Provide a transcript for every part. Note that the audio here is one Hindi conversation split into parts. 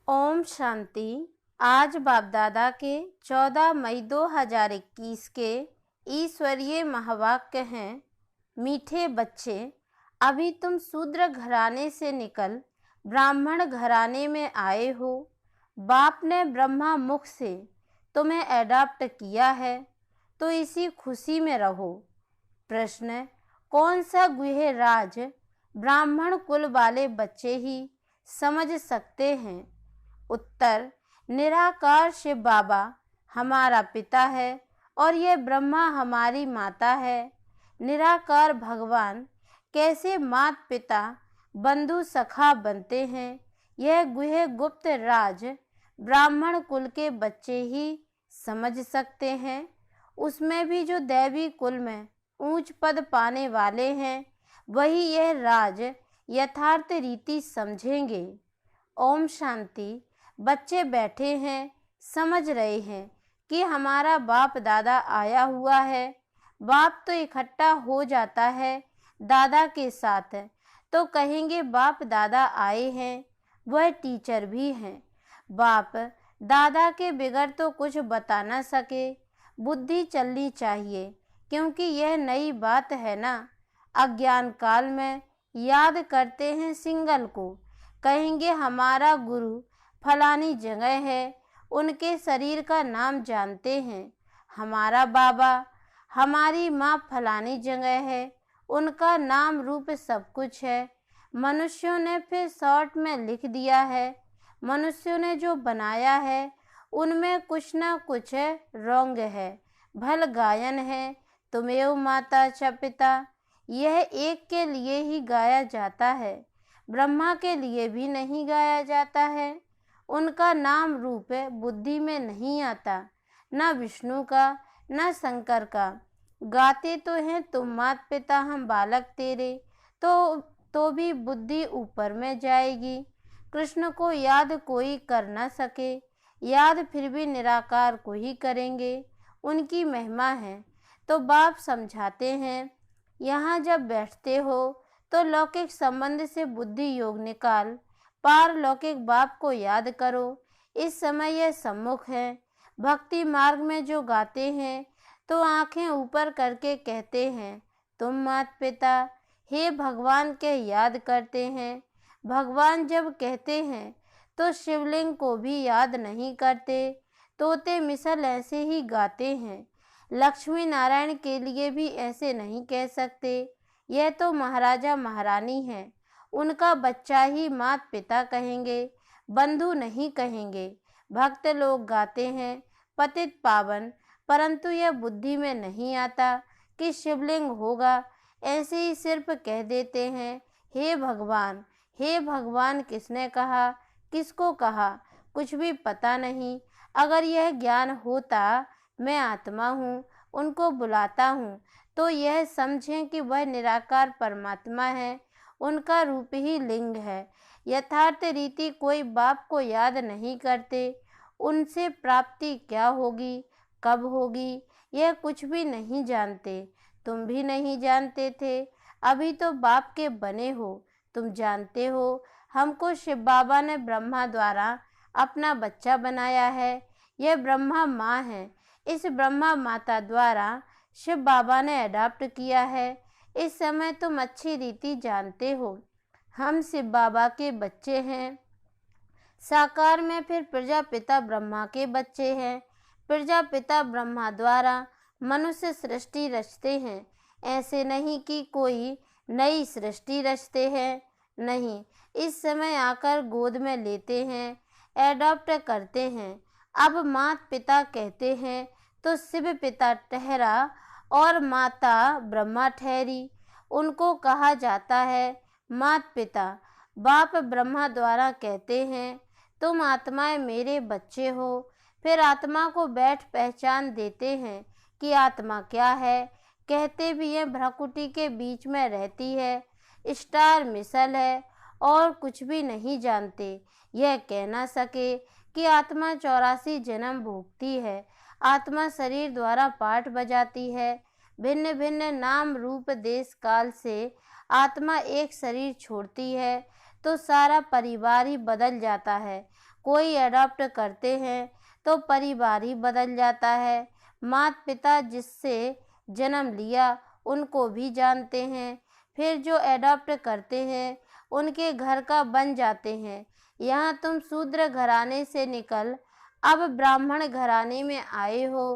ओम शांति। आज बाप दादा के 14 मई 2021 के ईश्वरीय महावाक्य हैं। मीठे बच्चे, अभी तुम शूद्र घराने से निकल ब्राह्मण घराने में आए हो। बाप ने ब्रह्मा मुख से तुम्हें एडॉप्ट किया है, तो इसी खुशी में रहो। प्रश्न: कौन सा गुह्य राज ब्राह्मण कुल वाले बच्चे ही समझ सकते हैं? उत्तर: निराकार शिव बाबा हमारा पिता है और यह ब्रह्मा हमारी माता है। निराकार भगवान कैसे माता पिता बंधु सखा बनते हैं, यह गुह्य गुप्त राज ब्राह्मण कुल के बच्चे ही समझ सकते हैं। उसमें भी जो दैवी कुल में ऊंच पद पाने वाले हैं, वही यह राज यथार्थ रीति समझेंगे। ओम शांति। बच्चे बैठे हैं, समझ रहे हैं कि हमारा बाप दादा आया हुआ है। बाप तो इकट्ठा हो जाता है दादा के साथ, तो कहेंगे बाप दादा आए हैं। वह टीचर भी हैं। बाप दादा के बिगड़ तो कुछ बता न सके। बुद्धि चलनी चाहिए, क्योंकि यह नई बात है ना। अज्ञान काल में याद करते हैं सिंगल को, कहेंगे हमारा गुरु फलानी जगह है, उनके शरीर का नाम जानते हैं। हमारा बाबा, हमारी माँ फलानी जगह है, उनका नाम रूप सब कुछ है। मनुष्यों ने फिर शॉर्ट में लिख दिया है। मनुष्यों ने जो बनाया है उनमें कुछ ना कुछ रॉन्ग है। भल गायन है तुमेव माता च पिता, यह एक के लिए ही गाया जाता है, ब्रह्मा के लिए भी नहीं गाया जाता है। उनका नाम रूप बुद्धि में नहीं आता, न विष्णु का न शंकर का। गाते तो हैं तुम मात पिता हम बालक तेरे, तो भी बुद्धि ऊपर में जाएगी। कृष्ण को याद कोई कर न सके, याद फिर भी निराकार को ही करेंगे, उनकी महिमा है। तो बाप समझाते हैं, यहाँ जब बैठते हो तो लौकिक संबंध से बुद्धि योग निकाल, पार लौकिक बाप को याद करो। इस समय यह सम्मुख है। भक्ति मार्ग में जो गाते हैं तो आंखें ऊपर करके कहते हैं तुम मात पिता हे भगवान के याद करते हैं। भगवान जब कहते हैं तो शिवलिंग को भी याद नहीं करते। तोते मिसल ऐसे ही गाते हैं। लक्ष्मी नारायण के लिए भी ऐसे नहीं कह सकते। यह तो महाराजा महारानी है, उनका बच्चा ही मात पिता कहेंगे, बंधु नहीं कहेंगे। भक्त लोग गाते हैं पतित पावन, परंतु यह बुद्धि में नहीं आता कि शिवलिंग होगा। ऐसे ही सिर्फ कह देते हैं हे भगवान। हे भगवान किसने कहा, किसको कहा, कुछ भी पता नहीं। अगर यह ज्ञान होता मैं आत्मा हूँ, उनको बुलाता हूँ, तो यह समझें कि वह निराकार परमात्मा है, उनका रूप ही लिंग है। यथार्थ रीति कोई बाप को याद नहीं करते। उनसे प्राप्ति क्या होगी, कब होगी, यह कुछ भी नहीं जानते। तुम भी नहीं जानते थे, अभी तो बाप के बने हो, तुम जानते हो। हमको शिव बाबा ने ब्रह्मा द्वारा अपना बच्चा बनाया है। यह ब्रह्मा माँ है। इस ब्रह्मा माता द्वारा शिव बाबा ने अडॉप्ट किया है। इस समय तुम अच्छी रीति जानते हो, हम शिव बाबा के बच्चे हैं। साकार में फिर प्रजापिता ब्रह्मा के बच्चे हैं। प्रजापिता ब्रह्मा द्वारा मनुष्य सृष्टि रचते हैं। ऐसे नहीं कि कोई नई सृष्टि रचते हैं, नहीं। इस समय आकर गोद में लेते हैं, एडॉप्ट करते हैं। अब माता पिता कहते हैं तो शिव पिता ठहरा और माता ब्रह्मा ठहरी। उनको कहा जाता है माता पिता। बाप ब्रह्मा द्वारा कहते हैं तुम आत्माएं मेरे बच्चे हो। फिर आत्मा को बैठ पहचान देते हैं कि आत्मा क्या है। कहते भी हैं भ्रकुटी के बीच में रहती है, स्टार मिसल है, और कुछ भी नहीं जानते। यह कह ना सके कि आत्मा 84 जन्म भोगती है। आत्मा शरीर द्वारा पाठ बजाती है। भिन्न भिन्न नाम रूप देश काल से आत्मा एक शरीर छोड़ती है तो सारा परिवार ही बदल जाता है। कोई अडॉप्ट करते हैं तो परिवार ही बदल जाता है। माता पिता जिससे जन्म लिया उनको भी जानते हैं, फिर जो अडॉप्ट करते हैं उनके घर का बन जाते हैं। यहाँ तुम शूद्र घराने से निकल अब ब्राह्मण घराने में आए हो।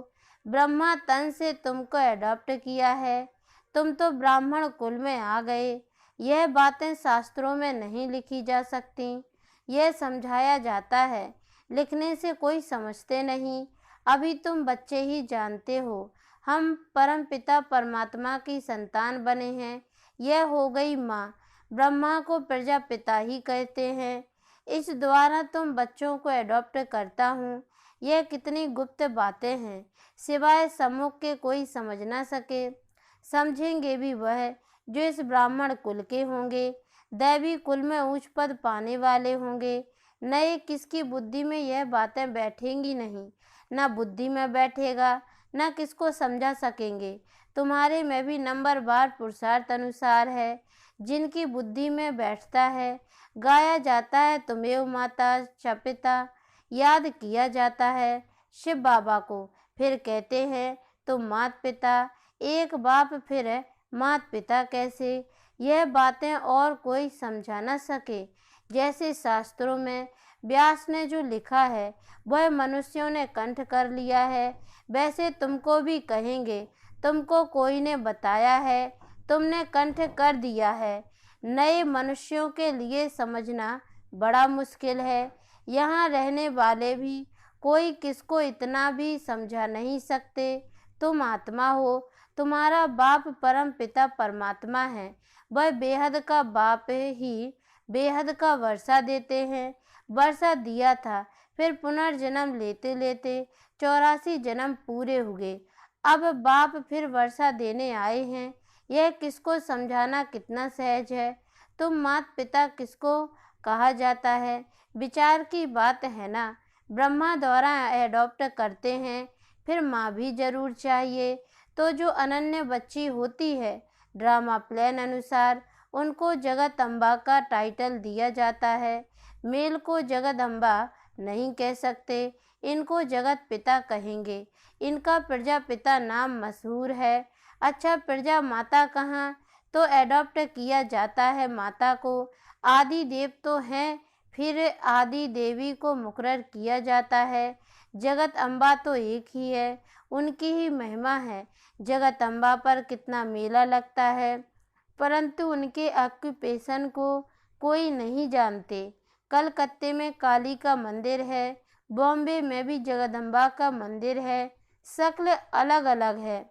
ब्रह्मा तन से तुमको अडॉप्ट किया है, तुम तो ब्राह्मण कुल में आ गए। यह बातें शास्त्रों में नहीं लिखी जा सकती, यह समझाया जाता है, लिखने से कोई समझते नहीं। अभी तुम बच्चे ही जानते हो, हम परमपिता परमात्मा की संतान बने हैं। यह हो गई माँ, ब्रह्मा को प्रजापिता ही कहते हैं। इस द्वारा तुम बच्चों को एडॉप्ट करता हूँ। यह कितनी गुप्त बातें हैं, सिवाय सम्मुख के कोई समझ ना सके। समझेंगे भी वह जो इस ब्राह्मण कुल के होंगे, दैवी कुल में उच्च पद पाने वाले होंगे। नए किसकी बुद्धि में यह बातें बैठेंगी नहीं, ना बुद्धि में बैठेगा, ना किसको समझा सकेंगे। तुम्हारे में भी नंबरवार पुरुषार्थ अनुसार है, जिनकी बुद्धि में बैठता है। गाया जाता है तुमेव माता च पिता, याद किया जाता है शिव बाबा को, फिर कहते हैं तुम मात पिता, एक बाप फिर मात पिता कैसे। यह बातें और कोई समझा न सके। जैसे शास्त्रों में व्यास ने जो लिखा है वह मनुष्यों ने कंठ कर लिया है, वैसे तुमको भी कहेंगे, तुमको कोई ने बताया है, तुमने कंठ कर दिया है। नए मनुष्यों के लिए समझना बड़ा मुश्किल है। यहाँ रहने वाले भी कोई किसको इतना भी समझा नहीं सकते। तुम आत्मा हो, तुम्हारा बाप परम पिता परमात्मा है। वह बेहद का बाप ही बेहद का वर्षा देते हैं। वर्षा दिया था, फिर पुनर्जन्म लेते लेते 84 जन्म पूरे हुए। अब बाप फिर वर्षा देने आए हैं। यह किसको समझाना कितना सहज है। तुम माता पिता किसको कहा जाता है, विचार की बात है ना। ब्रह्मा द्वारा एडॉप्ट करते हैं, फिर माँ भी जरूर चाहिए। तो जो अनन्य बच्ची होती है, ड्रामा प्लान अनुसार उनको जगदम्बा का टाइटल दिया जाता है। मेल को जगदम्बा नहीं कह सकते, इनको जगत पिता कहेंगे। इनका प्रजापिता नाम मशहूर है। अच्छा, प्रजा माता कहाँ, तो एडॉप्ट किया जाता है माता को। आदि देव तो हैं, फिर आदि देवी को मुकर्रर किया जाता है। जगत अम्बा तो एक ही है, उनकी ही महिमा है। जगत अम्बा पर कितना मेला लगता है, परंतु उनके ऑक्यूपेशन को कोई नहीं जानते। कलकत्ते में काली का मंदिर है, बॉम्बे में भी जगदम्बा का मंदिर है, शक्ल अलग अलग है।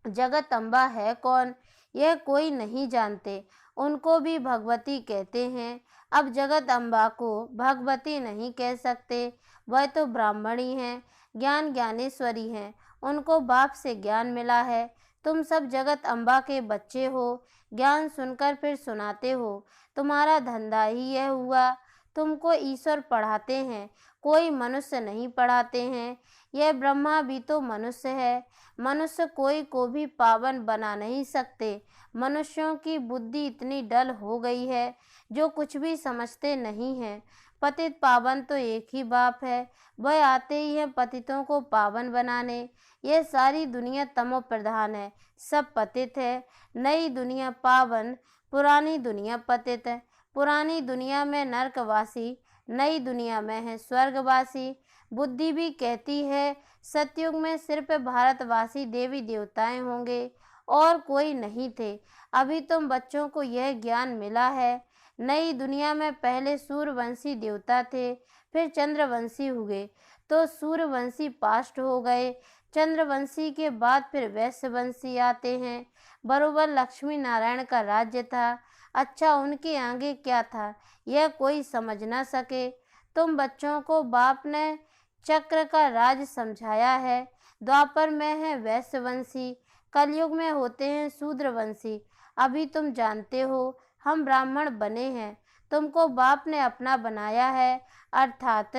जगदम्बा है कौन, यह कोई नहीं जानते। उनको भी भगवती कहते हैं। अब जगदम्बा को भगवती नहीं कह सकते, वह तो ब्राह्मणी हैं, ज्ञान ज्ञानेश्वरी हैं, उनको बाप से ज्ञान मिला है। तुम सब जगत अम्बा के बच्चे हो, ज्ञान सुनकर फिर सुनाते हो। तुम्हारा धंधा ही यह हुआ। तुमको ईश्वर पढ़ाते हैं, कोई मनुष्य नहीं पढ़ाते हैं। यह ब्रह्मा भी तो मनुष्य है। मनुष्य कोई को भी पावन बना नहीं सकते। मनुष्यों की बुद्धि इतनी डल हो गई है जो कुछ भी समझते नहीं हैं। पतित पावन तो एक ही बाप है, वह आते ही है पतितों को पावन बनाने। यह सारी दुनिया तमो प्रधान है, सब पतित है। नई दुनिया पावन, पुरानी दुनिया पतित है। पुरानी दुनिया में नरकवासी, नई दुनिया में है स्वर्गवासी। बुद्धि भी कहती है सतयुग में सिर्फ भारतवासी देवी देवताएं होंगे और कोई नहीं थे। अभी तुम बच्चों को यह ज्ञान मिला है। नई दुनिया में पहले सूर्यवंशी देवता थे, फिर चंद्रवंशी हुए, तो सूर्यवंशी पास्ट हो गए। चंद्रवंशी के बाद फिर वैश्यवंशी आते हैं। बरोबर लक्ष्मी नारायण का राज्य था। अच्छा, उनके आगे क्या था यह कोई समझ ना सके। तुम बच्चों को बाप ने चक्र का राज समझाया है। द्वापर में है वैश्यवंशी, कलयुग में होते हैं शूद्रवंशी। अभी तुम जानते हो हम ब्राह्मण बने हैं, तुमको बाप ने अपना बनाया है, अर्थात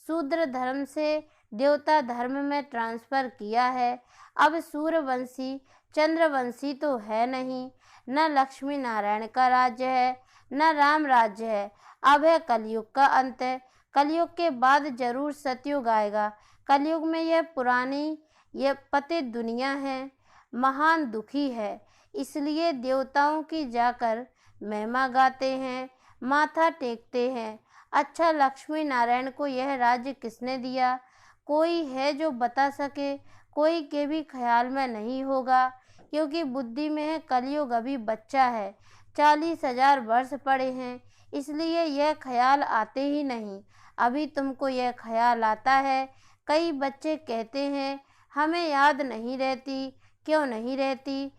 शूद्र धर्म से देवता धर्म में ट्रांसफर किया है। अब सूर्यवंशी चंद्रवंशी तो है नहीं, न लक्ष्मी नारायण का राज्य है, न राम राज्य है। अब है कलयुग का अंत है। कलयुग के बाद जरूर सतयुग आएगा। कलयुग में यह पतित दुनिया है, महान दुखी है, इसलिए देवताओं की जाकर महिमा गाते हैं, माथा टेकते हैं। अच्छा, लक्ष्मी नारायण को यह राज्य किसने दिया? कोई है जो बता सके? कोई के भी ख्याल में नहीं होगा, क्योंकि बुद्धि में है कलयुग अभी बच्चा है, 40,000 वर्ष पड़े हैं, इसलिए यह ख्याल आते ही नहीं। अभी तुमको यह ख्याल आता है। कई बच्चे कहते हैं हमें याद नहीं रहती। क्यों नहीं रहती?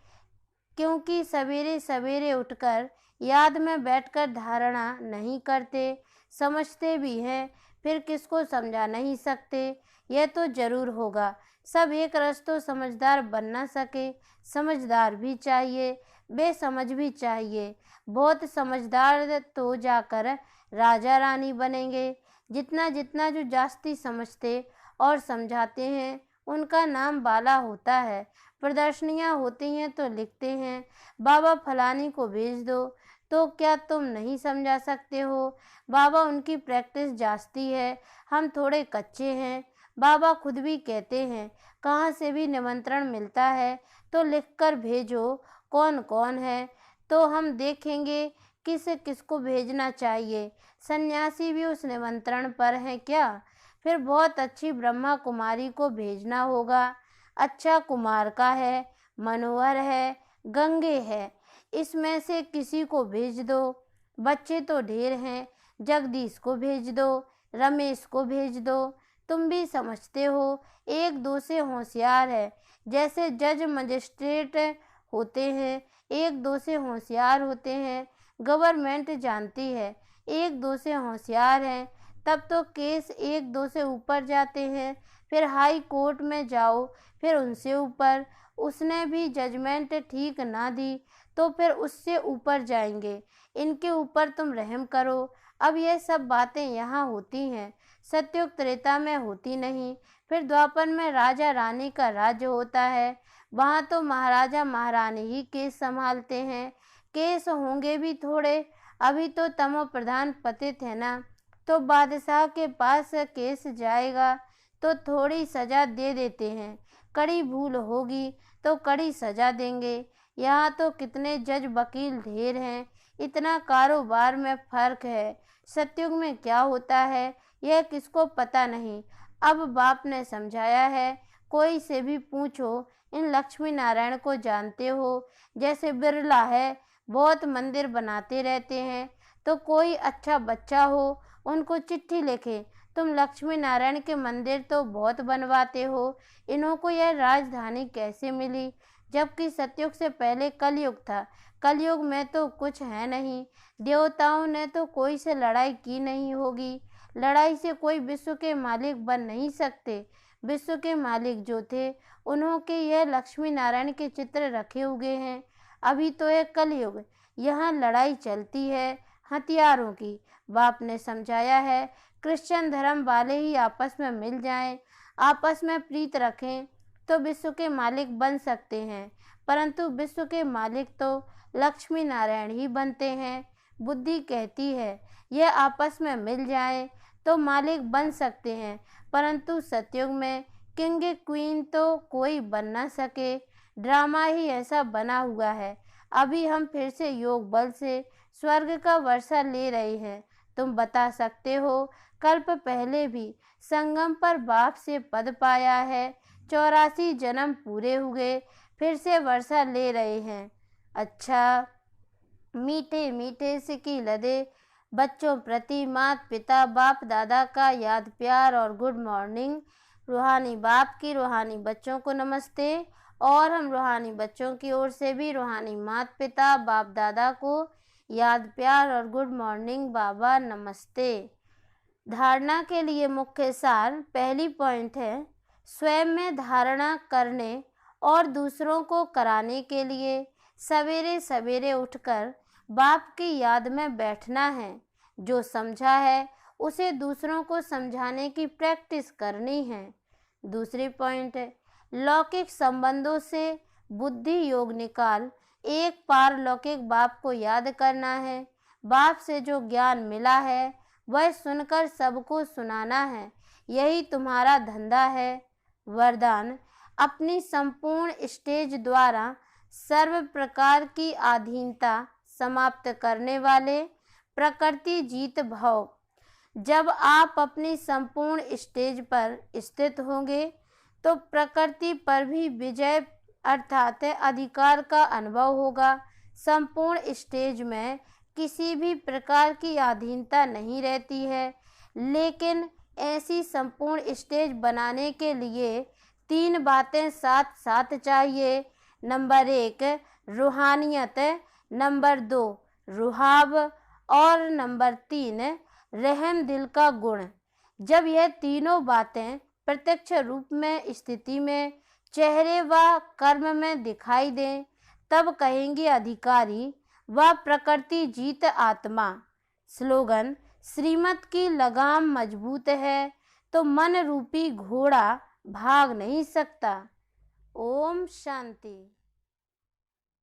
क्योंकि सवेरे सवेरे उठकर याद में बैठकर धारणा नहीं करते। समझते भी हैं, फिर किसको समझा नहीं सकते। यह तो जरूर होगा, सब एक रस तो समझदार बन ना सके। समझदार भी चाहिए, बेसमझ भी चाहिए। बहुत समझदार तो जाकर राजा रानी बनेंगे। जितना जितना जो जास्ती समझते और समझाते हैं उनका नाम बाला होता है। प्रदर्शनियाँ होती हैं तो लिखते हैं बाबा फलानी को भेज दो, तो क्या तुम नहीं समझा सकते हो? बाबा उनकी प्रैक्टिस जास्ती है, हम थोड़े कच्चे हैं। बाबा खुद भी कहते हैं कहाँ से भी निमंत्रण मिलता है तो लिखकर भेजो, कौन कौन है, तो हम देखेंगे किस किसको भेजना चाहिए। सन्यासी भी उस निमंत्रण पर हैं क्या? फिर बहुत अच्छी ब्रह्मा कुमारी को भेजना होगा। अच्छा, कुमार का है, मनोहर है, गंगे है, इसमें से किसी को भेज दो। बच्चे तो ढेर हैं, जगदीश को भेज दो, रमेश को भेज दो। तुम भी समझते हो, एक दो से होशियार है, जैसे जज मजिस्ट्रेट होते हैं, एक दो से होशियार होते हैं। गवर्नमेंट जानती है, एक दो से होशियार हैं, तब तो केस एक दो से ऊपर जाते हैं। फिर हाई कोर्ट में जाओ, फिर उनसे ऊपर, उसने भी जजमेंट ठीक ना दी तो फिर उससे ऊपर जाएंगे। इनके ऊपर तुम रहम करो। अब ये सब बातें यहाँ होती हैं, सतयुग त्रेता में होती नहीं। फिर द्वापर में राजा रानी का राज्य होता है, वहाँ तो महाराजा महारानी ही केस संभालते हैं। केस होंगे भी थोड़े, अभी तो तमो प्रधान पतित है ना, तो बादशाह के पास केस जाएगा तो थोड़ी सजा दे देते हैं। कड़ी भूल होगी तो कड़ी सजा देंगे। यहाँ तो कितने जज वकील ढेर हैं, इतना कारोबार में फर्क है। सतयुग में क्या होता है यह किसको पता नहीं। अब बाप ने समझाया है, कोई से भी पूछो इन लक्ष्मी नारायण को जानते हो? जैसे बिरला है, बहुत मंदिर बनाते रहते हैं, तो कोई अच्छा बच्चा हो उनको चिट्ठी लिखे, तुम लक्ष्मी नारायण के मंदिर तो बहुत बनवाते हो, इन्हों को यह राजधानी कैसे मिली? जबकि सतयुग से पहले कलयुग था, कलयुग में तो कुछ है नहीं। देवताओं ने तो कोई से लड़ाई की नहीं होगी, लड़ाई से कोई विश्व के मालिक बन नहीं सकते। विश्व के मालिक जो थे उन्हों के यह लक्ष्मी नारायण के चित्र रखे हुए हैं। अभी तो है कलयुग, यहाँ लड़ाई चलती है हथियारों की। बाप ने समझाया है, क्रिश्चियन धर्म वाले ही आपस में मिल जाएं, आपस में प्रीत रखें तो विश्व के मालिक बन सकते हैं। परंतु विश्व के मालिक तो लक्ष्मी नारायण ही बनते हैं। बुद्धि कहती है यह आपस में मिल जाएं तो मालिक बन सकते हैं, परंतु सतयुग में किंग क्वीन तो कोई बन ना सके। ड्रामा ही ऐसा बना हुआ है। अभी हम फिर से योग बल से स्वर्ग का वर्षा ले रहे हैं। तुम बता सकते हो, कल्प पहले भी संगम पर बाप से पद पाया है, 84 जन्म पूरे हुए, फिर से वर्षा ले रहे हैं। अच्छा, मीठे मीठे सिकी लदे बच्चों प्रति माता पिता बाप दादा का याद प्यार और गुड मॉर्निंग। रूहानी बाप की रूहानी बच्चों को नमस्ते, और हम रूहानी बच्चों की ओर से भी रूहानी माता पिता बाप दादा को याद प्यार और गुड मॉर्निंग बाबा नमस्ते। धारणा के लिए मुख्य सार, पहली पॉइंट है स्वयं में धारणा करने और दूसरों को कराने के लिए सवेरे सवेरे उठकर बाप की याद में बैठना है। जो समझा है उसे दूसरों को समझाने की प्रैक्टिस करनी है। दूसरी पॉइंट है लौकिक संबंधों से बुद्धि योग निकाल एक पारलौकिक बाप को याद करना है। बाप से जो ज्ञान मिला है वह सुनकर सबको सुनाना है, यही तुम्हारा धंधा है। वरदान, अपनी संपूर्ण स्टेज द्वारा सर्व प्रकार की अधीनता समाप्त करने वाले प्रकृति जीत भव। जब आप अपनी संपूर्ण स्टेज पर स्थित होंगे तो प्रकृति पर भी विजय अर्थात अधिकार का अनुभव होगा। संपूर्ण स्टेज में किसी भी प्रकार की अधीनता नहीं रहती है, लेकिन ऐसी संपूर्ण स्टेज बनाने के लिए 3 बातें साथ साथ चाहिए। नंबर 1 रूहानियत, नंबर 2 रुहाब और नंबर 3 रहम दिल का गुण। जब यह तीनों बातें प्रत्यक्ष रूप में स्थिति में, चेहरे व कर्म में दिखाई दें, तब कहेंगे अधिकारी व प्रकृति जीत आत्मा। स्लोगन, श्रीमत की लगाम मजबूत है तो मन रूपी घोड़ा भाग नहीं सकता। ओम शांति।